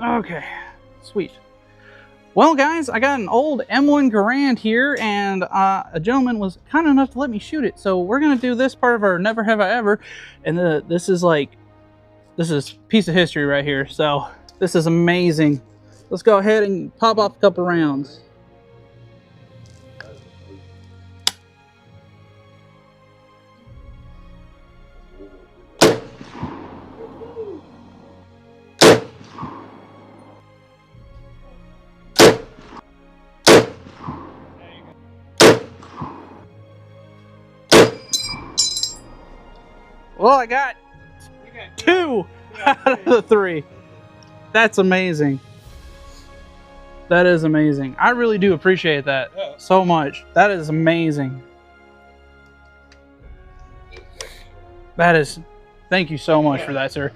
Okay, sweet. Well, guys, I got an old M1 Garand here, and a gentleman was kind enough to let me shoot it. So we're gonna do this part of our Never Have I Ever, and this is a piece of history right here. So this is amazing. Let's go ahead and pop off a couple rounds. Well, I got two out of the three. That's amazing. That is amazing. I really do appreciate that so much. That is amazing. Thank you so much for that, sir.